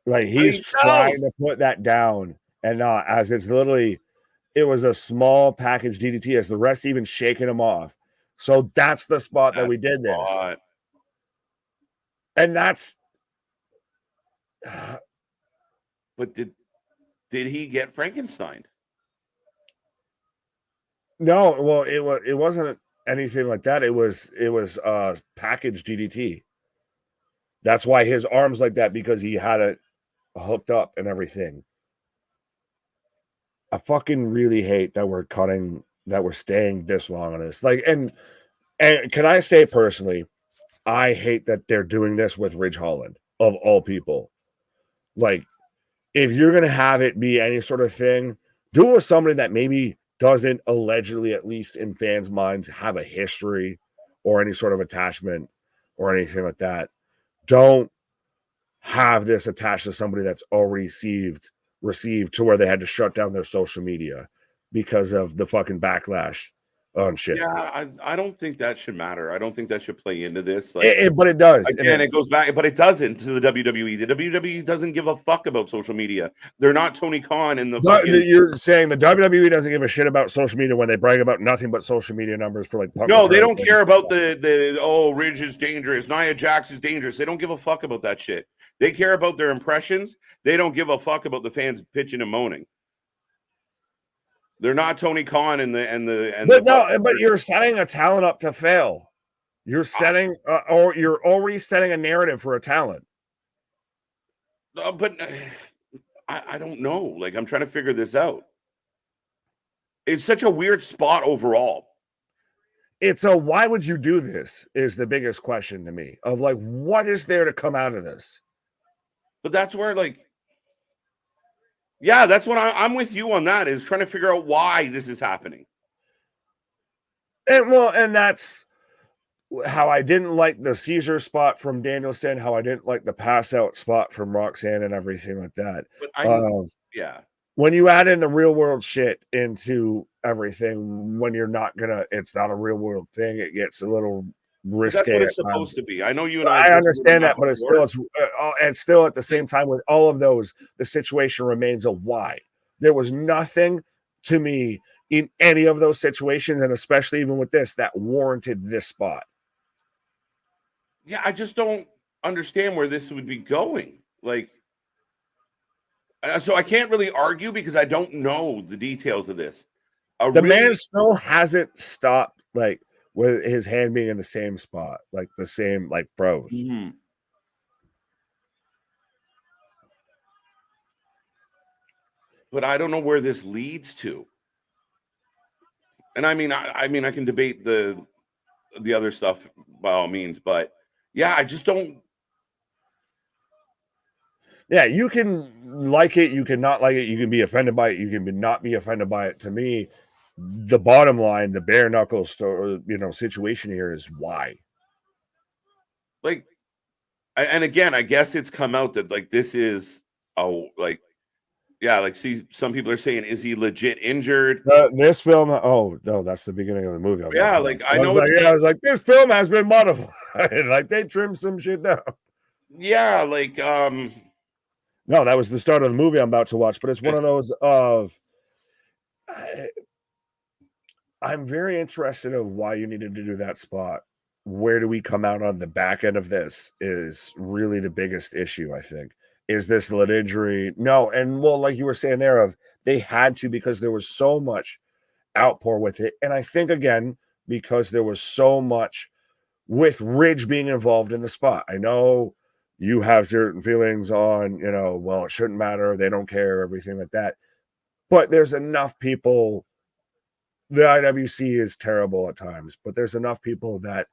Like he's trying to put that down and not as it's literally it was a small package DDT as the rest even shaking him off. So that's the spot that we did this. And that's but did he get Frankenstein? No, well, it wasn't anything like that. It was package DDT. That's why his arm's like that, because he had it hooked up and everything. I fucking really hate that we're staying this long on this. Like, and can I say personally, I hate that they're doing this with Ridge Holland of all people. Like, if you're gonna have it be any sort of thing, do it with somebody that maybe doesn't allegedly, at least in fans' minds, have a history or any sort of attachment or anything like that. Don't have this attached to somebody that's already received to where they had to shut down their social media because of the fucking backlash on shit. Yeah, I don't think that should matter. I don't think that should play into this. Like, but it does. Again, it goes back, but it doesn't to the WWE. The WWE doesn't give a fuck about social media. They're not Tony Khan and You're saying the WWE doesn't give a shit about social media when they brag about nothing but social media numbers for like. No, they don't care about the Ridge is dangerous, Nia Jax is dangerous. They don't give a fuck about that shit. They care about their impressions. They don't give a fuck about the fans pitching and moaning. They're not Tony Khan but you're setting a talent up to fail. You're setting or you're already setting a narrative for a talent. But I don't know. Like, I'm trying to figure this out. It's such a weird spot overall. It's why would you do this is the biggest question to me of like, what is there to come out of this? But that's where yeah, that's what I'm with you on that, is trying to figure out why this is happening. And that's how I didn't like the Caesar spot from Danielson, how I didn't like the pass out spot from Roxanne and everything like that. But yeah. When you add in the real world shit into everything, when it's not a real world thing, it gets a little risque. That's what it's supposed to be. I know you and I understand that, but it's still at the same time with all of those, the situation remains a why. There was nothing to me in any of those situations, and especially even with this, that warranted this spot. Yeah, I just don't understand where this would be going. Like, so I can't really argue because I don't know the details of this. Man still hasn't stopped, like, with his hand being in the same spot, like the same, like, froze. Mm-hmm. But I don't know where this leads to. And I mean, I can debate the other stuff by all means, but yeah, I just don't. Yeah, you can like it, you can not like it, you can be offended by it, you can not be offended by it. To me, the bottom line, the bare knuckles, situation here is why. Like, and again, I guess it's come out that like this is see, some people are saying, is he legit injured? This film, oh no, that's the beginning of the movie. Yeah, like I know. I was like, this film has been modified. Like they trimmed some shit down. Yeah, like no, that was the start of the movie I'm about to watch, but it's one of those of. I'm very interested in why you needed to do that spot. Where do we come out on the back end of this is really the biggest issue, I think. Is this leg injury? No. And well, like you were saying there, they had to because there was so much outpour with it. And I think, again, because there was so much with Ridge being involved in the spot. I know you have certain feelings on, well, it shouldn't matter. They don't care, everything like that. But there's enough people. The IWC is terrible at times, but there's enough people that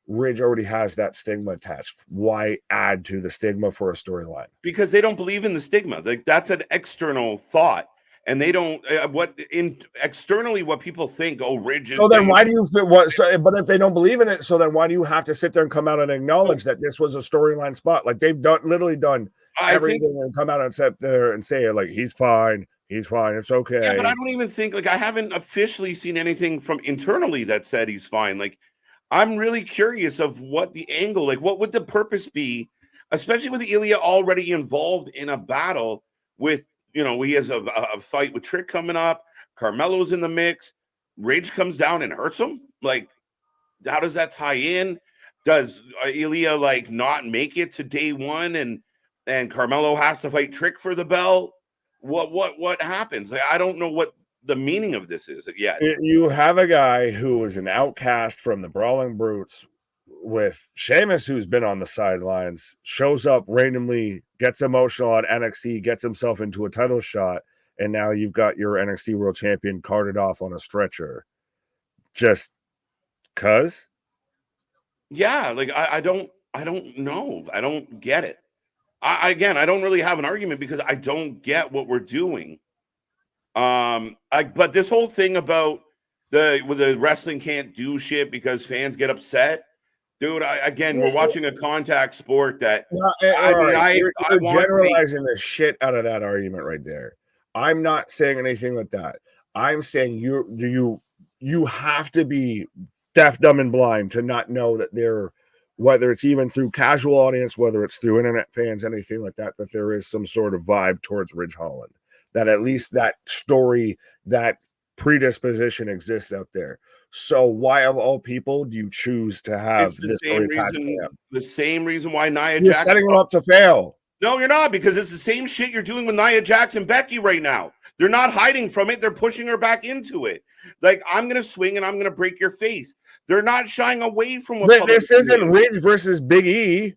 Ridge already has that stigma attached. Why add to the stigma for a storyline? Because they don't believe in the stigma. Like, that's an external thought, and they don't. Externally, what people think. Oh, Ridge is. So then, why do you? But if they don't believe in it, so then why do you have to sit there and come out and acknowledge that this was a storyline spot? Like they've literally done everything and come out and sit there and say like he's fine. He's fine. It's okay. Yeah, but I don't even think I haven't officially seen anything from internally that said he's fine. Like, I'm really curious of what the angle, what would the purpose be especially with Ilya already involved in a battle with, he has a fight with Trick coming up. Carmelo's in the mix. Ridge comes down and hurts him. Like, how does that tie in? Does Ilya like not make it to day one, and Carmelo has to fight Trick for the belt? What happens? Like, I don't know what the meaning of this is yet. You have a guy who is an outcast from the Brawling Brutes with Sheamus, who's been on the sidelines, shows up randomly, gets emotional on NXT, gets himself into a title shot, and now you've got your NXT World Champion carted off on a stretcher. Just cuz? Yeah, like I don't know. I don't get it. I don't really have an argument because I don't get what we're doing. But this whole thing about the wrestling can't do shit because fans get upset, dude. We're watching a contact sport that You're generalizing the shit out of that argument right there. I'm not saying anything like that. I'm saying you have to be deaf, dumb, and blind to not know that there, whether it's even through casual audience, whether it's through internet fans, anything like that, that there is some sort of vibe towards Ridge Holland. That at least that story, that predisposition exists out there. So why of all people do you choose to have this story attached to him? The same reason why Nia You're Jackson setting him up to fail. No, you're not, because it's the same shit you're doing with Nia Jax and Becky right now. They're not hiding from it. They're pushing her back into it. Like, I'm going to swing and I'm going to break your face. They're not shying away from what this isn't Ridge versus Big E.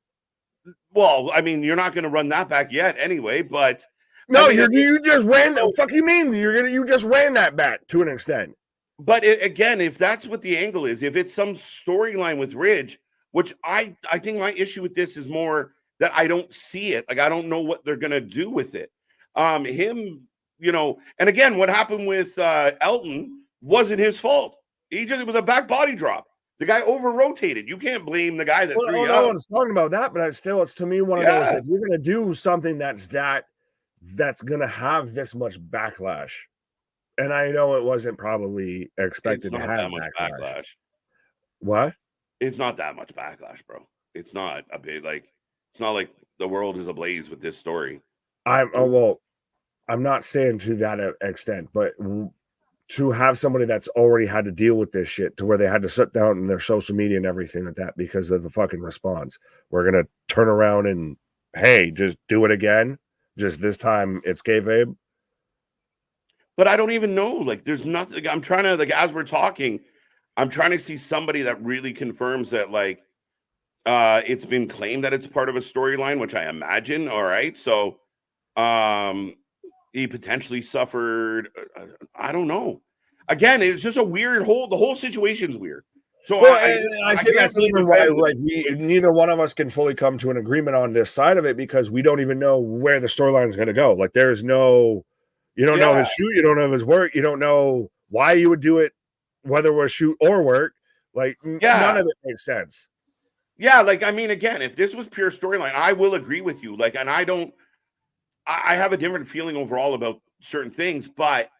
Well, I mean, you're not going to run that back yet anyway, but no, you just ran that. Fuck you mean you just ran that back to an extent. But again, if that's what the angle is, if it's some storyline with Ridge, which I think my issue with this is more that I don't see it. Like, I don't know what they're gonna do with it. Him, and again, what happened with Elton wasn't his fault. It was a back body drop. The guy over rotated. You can't blame the guy that threw you out. No one's talking about that, but it's to me one of those. If you're gonna do something that's gonna have this much backlash, and I know it wasn't probably expected to have that much backlash. What? It's not that much backlash, bro. It's not a big it's not like the world is ablaze with this story. I'm not saying to that extent, but to have somebody that's already had to deal with this shit to where they had to shut down their social media and everything like that because of the fucking response. We're gonna turn around and hey, just do it again. Just this time it's kayfabe. But I don't even know. Like, there's nothing. I'm trying to, as we're talking, I'm trying to see somebody that really confirms that, it's been claimed that it's part of a storyline, which I imagine. All right. So he potentially suffered. I don't know. Again, it's just a weird the whole situation's weird. So I think that's even why neither one of us can fully come to an agreement on this side of it because we don't even know where the storyline is going to go. Like, there's no, you don't know his shoot, you don't know his work, you don't know why you would do it, whether it was shoot or work. Like, none of it makes sense. Yeah, again, if this was pure storyline, I will agree with you. And I have a different feeling overall about certain things, but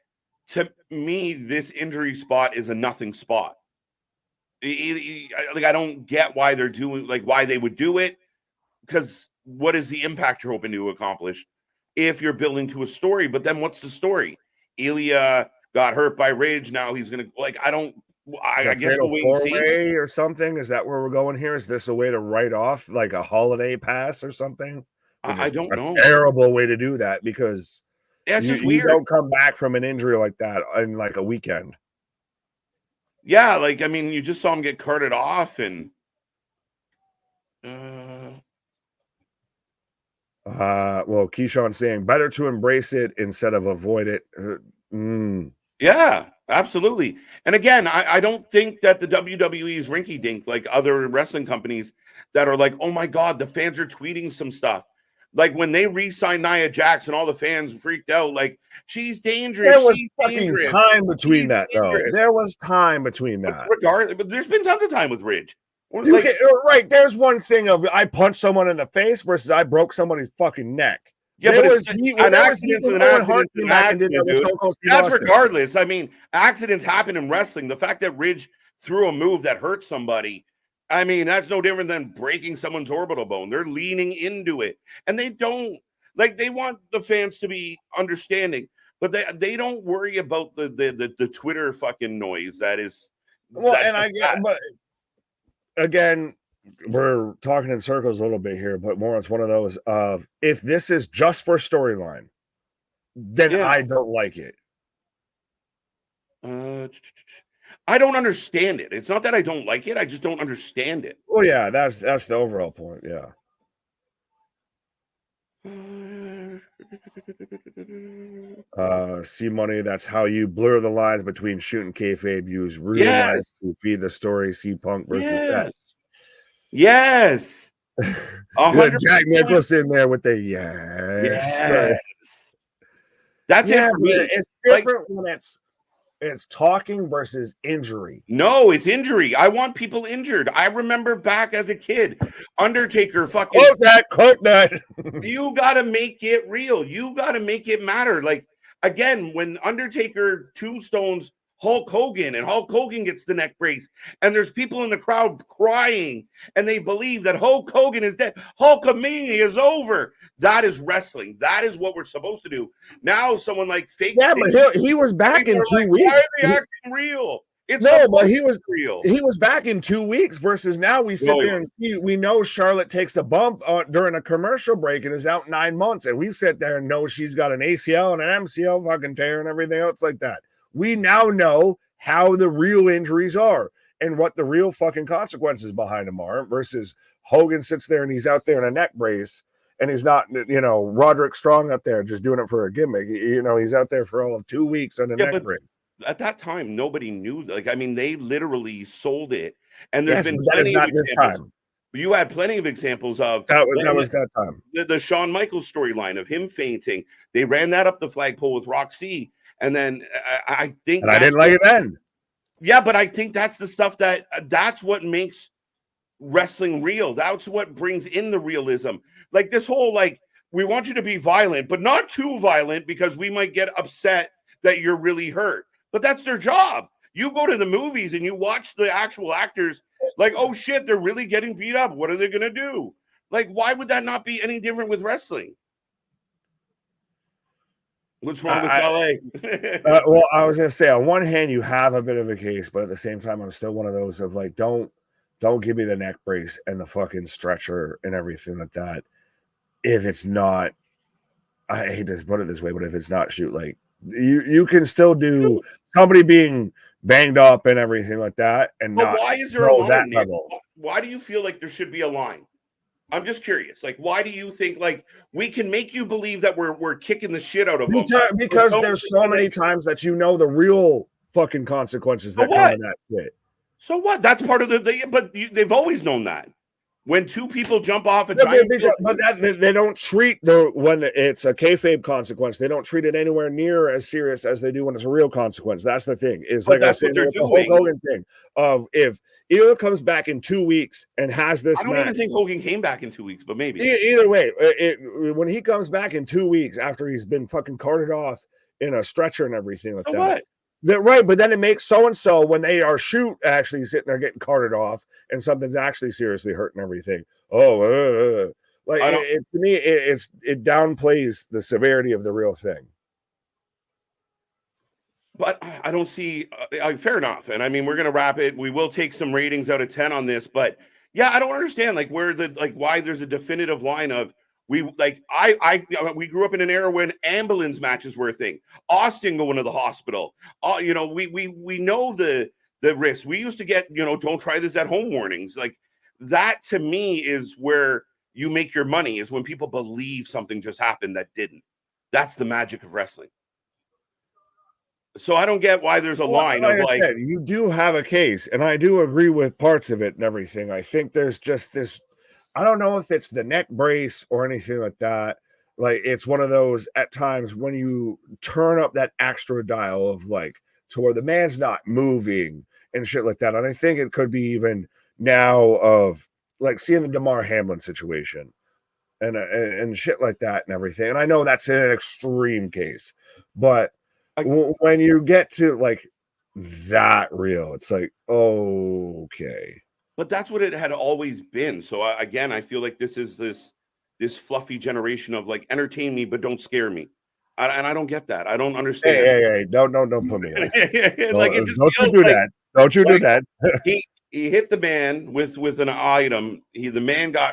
to me, this injury spot is a nothing spot. I don't get why they're doing, why they would do it, because what is the impact you're hoping to accomplish if you're building to a story? But then what's the story? Ilya got hurt by Ridge. Now he's going to, I guess we'll wait and see. Or something. Is that where we're going here? Is this a way to write off like a holiday pass or something? I don't know. Terrible way to do that because it's just weird. You don't come back from an injury like that in a weekend. Yeah, you just saw him get carted off, and Keyshawn's saying better to embrace it instead of avoid it. Yeah, absolutely. And again, I don't think that the WWE is rinky-dink like other wrestling companies that are like, oh my God, the fans are tweeting some stuff. Like when they re-signed Nia Jax and all the fans freaked out, she's dangerous. There was time between that, though. There was time between that. Regardless, but there's been tons of time with Ridge. Right. There's one thing of I punched someone in the face versus I broke somebody's fucking neck. Yeah, but it's an accident, dude. That's regardless. Accidents happen in wrestling. The fact that Ridge threw a move that hurt somebody, I mean, that's no different than breaking someone's orbital bone. They're leaning into it. And they don't like they want the fans to be understanding, but they don't worry about the Twitter fucking noise that is Well, that's and just I get, that. but again, we're talking in circles a little bit here, but more it's one of those of if this is just for storyline, then Yeah. I don't like it. I don't understand it. It's not that I don't like it. I just don't understand it. Well, yeah, that's the overall point. Yeah. See money. That's how you blur the lines between shooting kayfabe. Use real life Yes. to feed the story. See Punk versus Seth. Yes. Yes. You had 100%. Jack Nicholson there with the yes. Yes. That's it Yeah, for but me. it's Like, different when it's talking versus injury. no, it's injury. I want people injured. I remember back as a kid, Undertaker fucking, Quote that. you got to make it real. You got to make it matter. Like, again, when Undertaker tombstones Hulk Hogan and Hulk Hogan gets the neck brace, and there's people in the crowd crying and they believe that Hulk Hogan is dead. Hulkamania is over. That is wrestling. That is what we're supposed to do. Now, someone like fake Yeah, Sting, but he was back people in are two like, why weeks. are they acting real? It's No, but supposed to be real. he was back in 2 weeks versus now we sit No, there and see we know Charlotte takes a bump during a commercial break and is out 9 months, and we sit there and know she's got an ACL and an MCL fucking tear and everything else like that. We now know how the real injuries are and what the real fucking consequences behind them are versus Hogan sits there and he's out there in a neck brace and he's not, Roderick Strong up there just doing it for a gimmick. He's out there for all of 2 weeks on a yeah, neck but brace. at that time, nobody knew. Like, I mean, they literally sold it, and there's Yes, been but that is plenty of not this examples. time. You had plenty of examples of That when was that time. the Shawn Michaels storyline of him fainting. They ran that up the flagpole with Roxy, and then I think And I that's didn't like it then. yeah, but I think that's the stuff that's what makes wrestling real. That's what brings in the realism. Like this whole like we want you to be violent, but not too violent because we might get upset that you're really hurt. But that's their job. You go to the movies and you watch the actual actors like, oh shit, they're really getting beat up. What are they going to do? Like, why would that not be any different with wrestling? What's wrong with I, ballet? well, I was gonna say on one hand you have a bit of a case, but at the same time I'm still one of those of like don't give me the neck brace and the fucking stretcher and everything like that if it's not. I hate to put it this way, but if it's not shoot, like you can still do somebody being banged up and everything like that and But not why is there a go that line, Nick? level. Why do you feel like there should be a line? I'm just curious. Like, why do you think like we can make you believe that we're kicking the shit out of them? Because there's so many times that the real fucking consequences So that come what? in that shit. So what? That's part of they've always known that. When two people jump off a Yeah, giant but that they don't treat when it's a kayfabe consequence. They don't treat it anywhere near as serious as they do when it's a real consequence. That's the thing. Is but like I was that's what saying they're with the Hulk doing. Hogan thing of if Ilja comes back in 2 weeks and has this I don't match. even think Hogan came back in 2 weeks, but maybe. Either way, when he comes back in 2 weeks after he's been fucking carted off in a stretcher and everything like So that. what? Right, but then it makes so and so when they are actually sitting there getting carted off and something's actually seriously hurting everything. Oh, like I don't. to me, it downplays the severity of the real thing. But I don't see. Fair enough, and I mean we're gonna wrap it. We will take some ratings out of 10 on this, but yeah, I don't understand like where why there's a definitive line of we like we grew up in an era when ambulance matches were a thing. Austin going to the hospital. We know the risks. We used to get don't try this at home warnings. Like that to me is where you make your money is when people believe something just happened that didn't. That's the magic of wrestling. So I don't get why there's a Well, line like of I like, said, you do have a case, and I do agree with parts of it and everything. I think there's just this. I don't know if it's the neck brace or anything like that. Like it's one of those at times when you turn up that extra dial of like to where the man's not moving and shit like that. And I think it could be even now of like seeing the DeMar Hamlin situation and shit like that and everything. And I know that's an extreme case, but I, when you get to like that real, it's like okay. but that's what it had always been. So again, I feel like this is this fluffy generation of like entertain me but don't scare me, and I don't get that. I don't understand. Hey, don't put me there. Like it just Don't you feels do that. Don't you do like that. he hit the man with an item. The man got